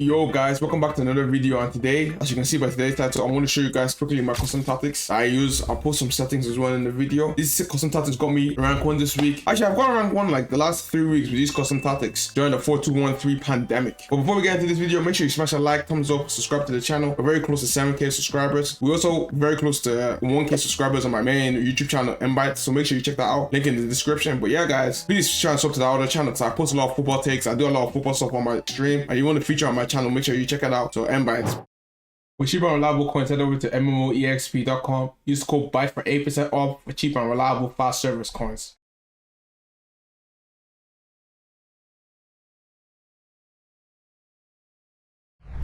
Yo guys, welcome back to another video, and today, as you can see by today's title, I'm going to show you guys quickly my custom tactics I use. I'll post some settings as well in the video. These custom tactics got me rank 1 this week. Actually, I've got rank 1 like the last 3 weeks with these custom tactics during the 4213 pandemic. But before we get into this video, make sure you smash a like, thumbs up, subscribe to the channel. We're very close to 7k subscribers. We're also very close to 1k subscribers on my main YouTube channel, MBYTES, so make sure you check that out. Link in the description. But yeah guys, please try and sub to the other channel because I post a lot of football takes. I do a lot of football stuff on my stream, and you want to feature on my channel, make sure you check it out. So MBYTES. With cheap and reliable coins, head over to MBYTEXP.com. Use code BYTE for 8% off for cheap and reliable fast service coins.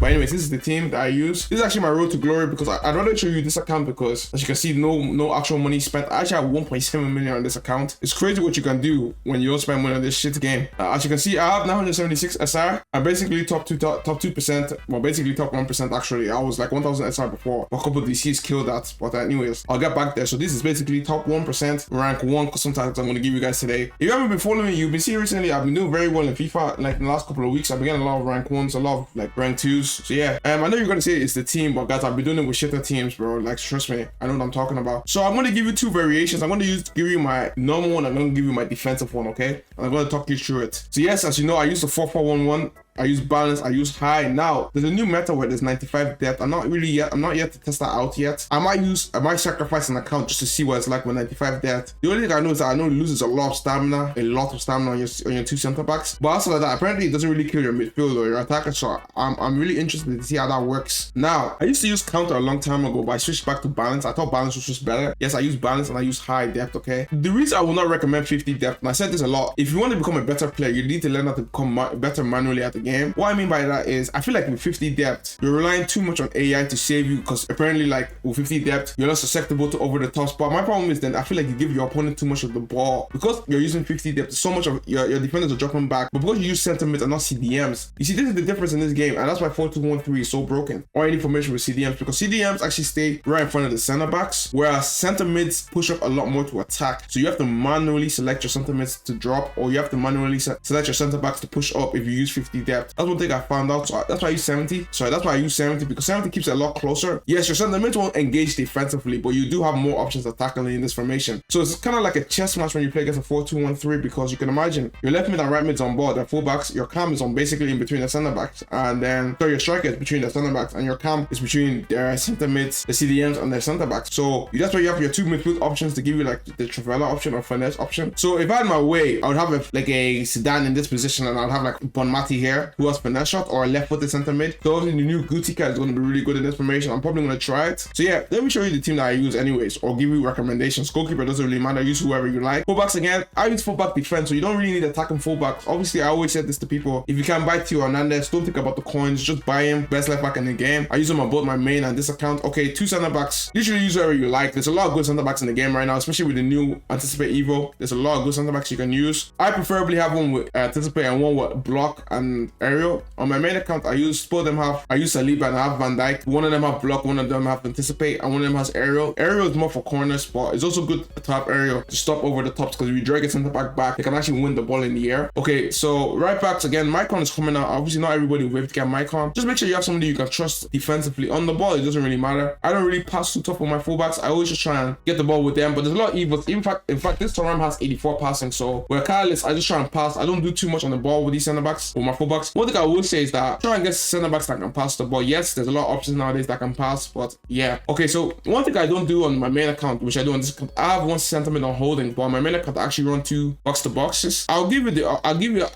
But anyways, this is the team that I use. This is actually my road to glory because I'd rather show you this account because, as you can see, no actual money spent. I actually have 1.7 million on this account. It's crazy what you can do when you don't spend money on this shit game. As you can see, I have 976 SR. I'm basically top 2%. Well, basically top 1% actually. I was like 1000 SR before. A couple of DCs killed that. But anyways, I'll get back there. So this is basically top 1%, rank 1 custom tactics I'm going to give you guys today. If you haven't been following me, you've been seeing recently, I've been doing very well in FIFA. Like in the last couple of weeks, I've been getting a lot of rank 1s, a lot of like rank 2s. So yeah, I know you're gonna say it's the team, but guys, I've been doing it with shitter teams, bro. Like, trust me, I know what I'm talking about. So I'm gonna give you two variations. I'm gonna give you my normal one. I'm gonna give you my defensive one, okay? And I'm gonna talk you through it. So yes, as you know, I use the 4-4-1-1. I use balance, I use high. Now there's a new meta where there's 95 depth. I'm not yet to test that out yet. I might sacrifice an account just to see what it's like with 95 depth. The only thing I know is that I know it loses a lot of stamina on your two center backs. But also like that, apparently it doesn't really kill your midfield or your attacker. So I'm really interested to see how that works. Now I used to use counter a long time ago, but I switched back to balance. I thought balance was just better. Yes, I use balance and I use high depth, okay? The reason I will not recommend 50 depth, and I said this a lot, if you want to become a better player, you need to learn how to become better manually at the game. What I mean by that is I feel like with 50 depth you're relying too much on AI to save you, because apparently like with 50 depth you're not susceptible to over the top spot. My problem is then I feel like you give your opponent too much of the ball because you're using 50 depth. So much of your defenders are dropping back, but because you use center mids and not CDMs, you see this is the difference in this game, and that's why 4-2-1-3 is so broken, or any formation with CDMs, because CDMs actually stay right in front of the center backs, whereas center mids push up a lot more to attack. So you have to manually select your center mids to drop, or you have to manually select your center backs to push up if you use 50 depth. That's one thing I found out. So that's why I use 70. Sorry, that's why I use 70, because 70 keeps it a lot closer. Yes, your center mids won't engage defensively, but you do have more options attacking in this formation. So it's kind of like a chess match when you play against a 4-2-1-3, because you can imagine your left mid and right mids on board, the fullbacks, your cam is on basically in between the center backs, and then your striker is between the center backs, and your cam is between their center mids, the CDMs, and their center backs. So that's why you have your two midfield options to give you like the Travella option or finesse option. So if I had my way, I would have like a Zidane in this position, and I'd have like Bonmati here who has finesse shot, or a left-footed center mid. So obviously the new Guti card is going to be really good in this formation. I'm probably going to try it. So yeah, let me show you the team that I use anyways, or give you recommendations. Goalkeeper doesn't really matter, use whoever you like. Fullbacks, again, I use fullback defense, so you don't really need attacking fullbacks. Obviously I always said this to people, if you can buy Theo Hernandez, don't think about the coins, just buy him. Best left back in the game. I use him on both my main and this account. Okay, two center backs, literally use whoever you like. There's a lot of good center backs in the game right now, especially with the new Anticipate Evo. There's a lot of good center backs you can use. I preferably have one with Anticipate and one with block and aerial. On my main account, I use Saliba and I have Van Dijk. One of them have block, one of them have Anticipate, and one of them has aerial. Aerial is more for corners, but it's also good to have aerial to stop over the tops, because if you drag a center back, they can actually win the ball in the air. Okay, so right backs, again, Mycon is coming out. Obviously not everybody will be able to get Mycon. Just make sure you have somebody you can trust defensively. On the ball, it doesn't really matter. I don't really pass too tough with my fullbacks. I always just try and get the ball with them, but there's a lot of evils. In fact this Thuram has 84 passing, so where Carlos, I just try and pass. I don't do too much on the ball with these center backs, with my fullbacks. One thing I will say is that try and get center backs that can pass the ball. Yes, there's a lot of options nowadays that can pass, but yeah. Okay, so one thing I don't do on my main account, which I do on this account, I have one center mid on holding, but on my main account I actually run two box to boxes. I'll give you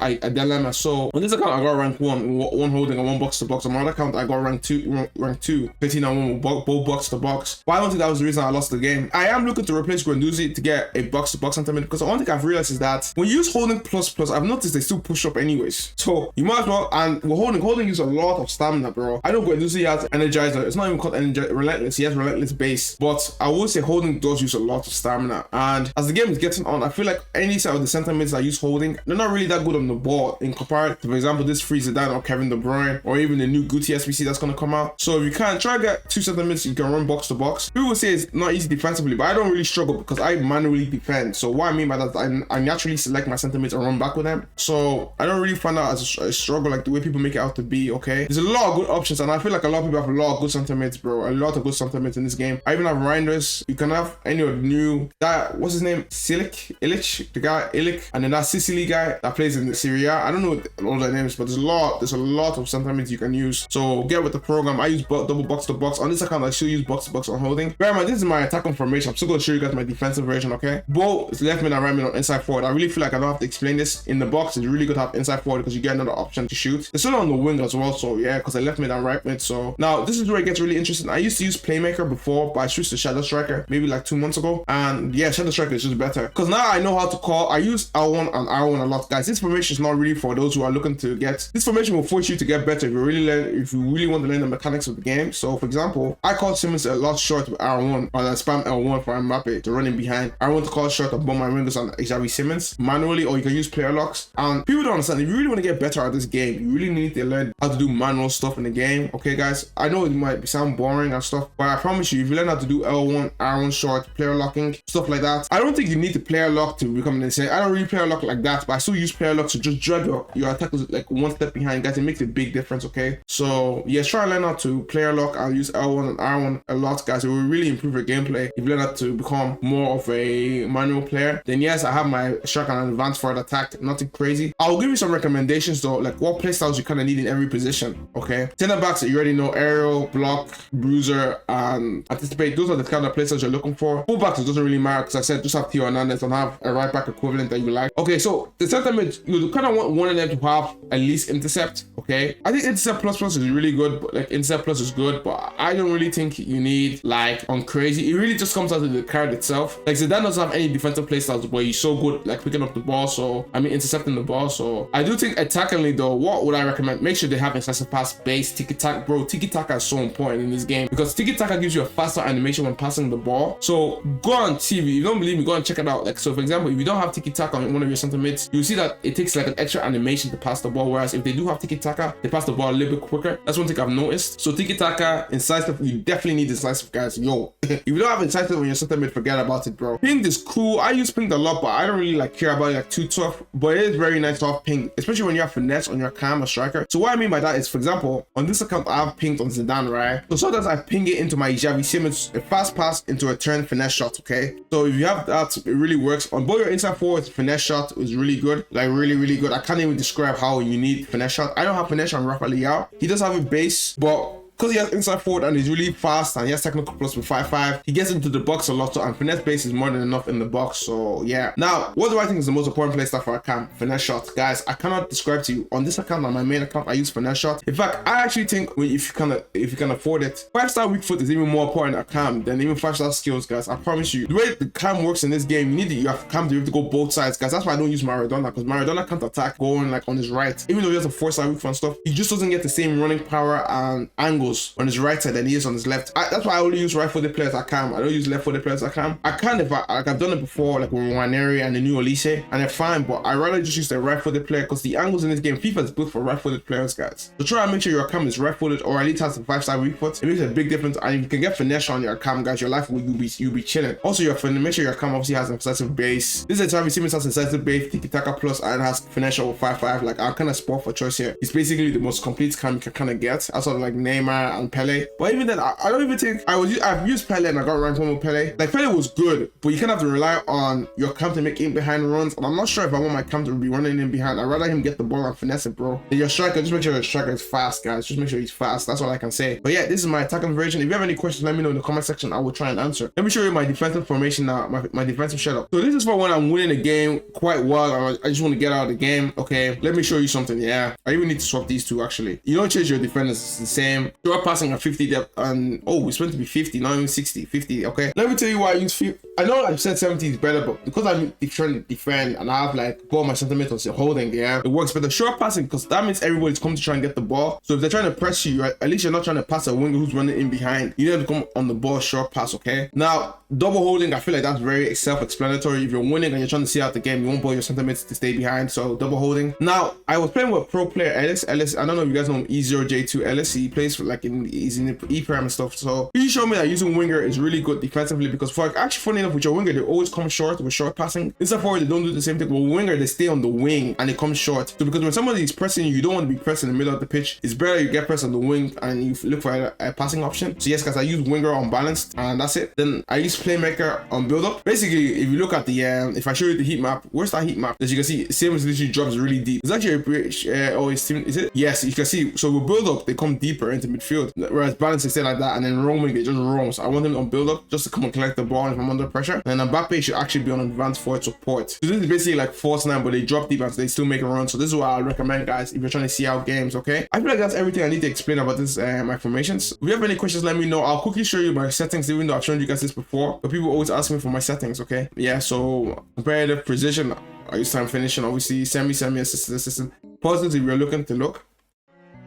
a dilemma. So on this account I got rank 1 holding and 1 box to box. On my other account I got rank 2 15 and 1 both box to box. But I don't think that was the reason I lost the game. I am looking to replace Guendouzi to get a box to box center mid, because one thing I've realized is that when you use holding plus, I've noticed they still push up anyways. So you might as well, and with holding uses a lot of stamina, bro. I know Guendouzi has Energizer. It's not even called Relentless. He has Relentless base. But I will say holding does use a lot of stamina. And as the game is getting on, I feel like any side of the center mids I use holding, they're not really that good on the ball in comparison to, for example, this Free Zidane or Kevin De Bruyne, or even the new Guti SBC that's going to come out. So if you can try to get two center mids, you can run box to box. People will say it's not easy defensively, but I don't really struggle because I manually defend. So what I mean by that, I naturally select my center mids and run back with them. So I don't really find out as struggle like the way people make it out to be, okay? There's a lot of good options, and I feel like a lot of people have a lot of good center mids, bro. A lot of good center mids in this game. I even have Reinders. You can have any of the new, that, what's his name? Illich, the guy, Illich, and then that Sicily guy that plays in the Serie A. I don't know all their names, but there's a lot of center mids you can use. So get with the program. I use double box to box. On this account, I still use box to box on holding. Bear in mind, this is my attacking formation. I'm still going to show you guys my defensive version, okay? Both left mid and right mid on inside forward. I really feel like I don't have to explain this. In the box, it's really good to have inside forward because you get another option to shoot. It's still on the wing as well, so yeah, because I left mid and right mid. So now this is where it gets really interesting. I used to use Playmaker before, but I switched to Shadow Striker maybe like 2 months ago. And yeah, Shadow Striker is just better because now I know how to call. I use L1 and R1 a lot, guys. This formation is not really for those who are looking to get. This formation will force you to get better if you really want to learn the mechanics of the game. So for example, I called Simmons a lot short with R1, or I spam L1 for Mbappe to run in behind. I want to call short of bomb my windows on Xavi Simmons manually, or you can use player locks. And people don't understand, if you really want to get better at this game, you really need to learn how to do manual stuff in the game. Okay guys, I know it might sound boring and stuff, but I promise you, if you learn how to do L1, R1 short, player locking, stuff like that, I don't think you need to player lock to become insane. I don't really player lock like that, but I still use player lock to just drag your attackers like one step behind, guys. It makes a big difference, okay? So yes, try and learn how to player lock and use L1 and R1 a lot, guys. It will really improve your gameplay if you learn how to become more of a manual player. Then yes, I have my strike and advanced forward attack, nothing crazy. I'll give you some recommendations though, like what playstyles you kind of need in every position, okay? Center backs, you already know, aerial, block, bruiser, and anticipate. Those are the kind of playstyles you're looking for. Full backs, it doesn't really matter because I said just have Theo Hernandez and have a right back equivalent that you like. Okay, so the center mid, you kind of want one of them to have at least intercept, okay? I think intercept plus is really good, but like intercept plus is good, but I don't really think you need like on crazy. It really just comes out of the card itself. Like Zidane doesn't have any defensive playstyles where he's so good like picking up the ball, so I mean intercepting the ball. So I do think attackingly though, what would I recommend? Make sure they have incisive pass, base, tiki-taka. Bro, tiki-taka is so important in this game because tiki-taka gives you a faster animation when passing the ball. So go on TV. If you don't believe me, go and check it out. Like, so for example, if you don't have tiki-taka on one of your center mids, you'll see that it takes like an extra animation to pass the ball, whereas if they do have tiki-taka, they pass the ball a little bit quicker. That's one thing I've noticed. So tiki-taka, incisive, you definitely need incisive, guys. Yo, if you don't have incisive on your center mid, forget about it, bro. Ping is cool. I use ping a lot, but I don't really like care about it like too tough, but it is very nice to have ping, especially when you have finesse on your cam or striker. So what I mean by that is, for example, on this account, I have pinged on Zidane, right? So sometimes I ping it into my Xavi Simmons, a fast pass into a turn finesse shot, okay? So if you have that, it really works. On both your inside forwards, finesse shot is really good, like really good. I can't even describe how you need finesse shot. I don't have finesse on Rafa Leao. He does have a base, but because he has inside forward and he's really fast and he has technical plus with 5'5", he gets into the box a lot, so, and finesse base is more than enough in the box. So yeah. Now, what do I think is the most important playstyle for a cam? Finesse shot. Guys, I cannot describe to you. On this account, on my main account, I use finesse shot. In fact, I actually think if you can afford it, 5-star weak foot is even more important at cam than even 5-star skills, guys. I promise you. The way the cam works in this game, you have cam to be able to go both sides, guys. That's why I don't use Maradona, because Maradona can't attack going like on his right. Even though he has a 4-star weak foot and stuff, he just doesn't get the same running power and angles on his right side than he is on his left. That's why I only use right-footed players at cam. I don't use left-footed players at cam. I can if I've done it before, like with Waneri and the new Olise, and they're fine, but I rather just use the right-footed player because the angles in this game, FIFA is built for right-footed players, guys. So try and make sure your cam is right-footed or at least has a 5-star weak foot. It makes a big difference, and if you can get finesse on your cam, guys, your life will you'll be chilling. Also, make sure your cam obviously has an incisive base. This is Xavi Simmons has incisive base, tiki-taka plus, and has finesse over 5'5". Like, I'm kind of spot for choice here. He's basically the most complete cam you can kind of get, outside of like Neymar and Pele. But even then, I don't even think I've used Pele and I got ranked 1 with Pele. Like, Pele was good, but you kind of have to rely on your cam to make in behind runs, and I'm not sure if I want my cam to be running in behind. I'd rather him get the ball and finesse it, bro. And your striker, just make sure your striker is fast, guys. Just make sure he's fast. That's all I can say. But yeah, this is my attacking version. If you have any questions, let me know in the comment section. I will try and answer. Let me show you my defensive formation now, my defensive setup. So this is for when I'm winning the game quite well. I just want to get out of the game. Okay, let me show you something. Yeah, I even need to swap these two actually. You don't change your defenders, it's the same. You're passing at 50 depth, and oh, it's meant to be 50, not even 60, 50. Okay, let me tell you why I use 50. I know I've said 70 is better, but because I'm trying to defend and I have like ball my centimeters holding, yeah, it works better. Short passing, because that means everybody's coming to try and get the ball. So if they're trying to press you, at least you're not trying to pass a winger who's running in behind. You need to come on the ball, short pass. Okay, now double holding, I feel like that's very self-explanatory. If you're winning and you're trying to see out the game, you won't ball your centimeters to stay behind. So double holding. Now I was playing with a pro player, Ellis. I don't know if you guys know him, E0J2 Ellis. He plays for he's in the E-Prime and stuff. So he showed me that using winger is really good defensively, because for actually funny enough, yourself with your winger, they always come short with short passing. Inside forward, they don't do the same thing. But winger, they stay on the wing and they come short. So because when somebody is pressing you, don't want to be pressed in the middle of the pitch. It's better you get pressed on the wing and you look for a passing option. So yes, guys, I use winger unbalanced and that's it. Then I use playmaker on build up. Basically, if you look at the if I show you the heat map, where's that heat map? As you can see, same as literally drops really deep. It's actually a bridge. Is it? Yes, you can see. So with build up, they come deeper into midfield. Whereas balance, they stay like that, and then roaming, they just roam. So I want them on build up just to come and collect the ball if I'm under pressure. And then Mbappe should actually be on advanced forward support. So this is basically like false 9, but they drop deep and they still make a run. So this is what I recommend, guys, if you're trying to see out games. Okay, I feel like that's everything I need to explain about this my formations. If you have any questions, let me know. I'll quickly show you my settings, even though I've shown you guys this before, but people always ask me for my settings. Okay, yeah, so comparative precision, I use time finishing, obviously semi assistant, positive if you're looking to look.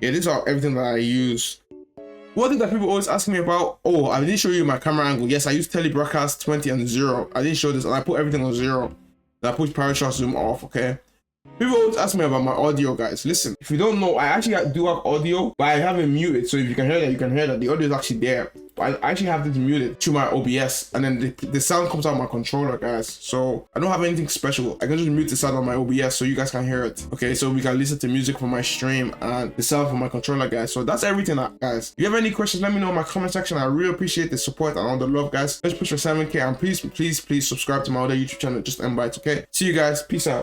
Yeah, these are everything that I use. One thing that people always ask me about, oh, I didn't show you my camera angle. Yes, I use telebroadcast 20 and 0. I didn't show this, and I put everything on 0. And I put parashot zoom off. Okay, people always ask me about my audio, guys. Listen, if you don't know, I actually do have audio, but I have it muted. So if you can hear that, you can hear that the audio is actually there. But I actually have this muted through my OBS, and then the sound comes out of my controller, guys. So I don't have anything special. I can just mute the sound on my OBS so you guys can hear it. Okay, so we can listen to music from my stream and the sound from my controller, guys. So that's everything, guys. If you have any questions, let me know in my comment section. I really appreciate the support and all the love, guys. Let's push for 7K, and please subscribe to my other YouTube channel, just MBYTES. Okay, see you guys. Peace out.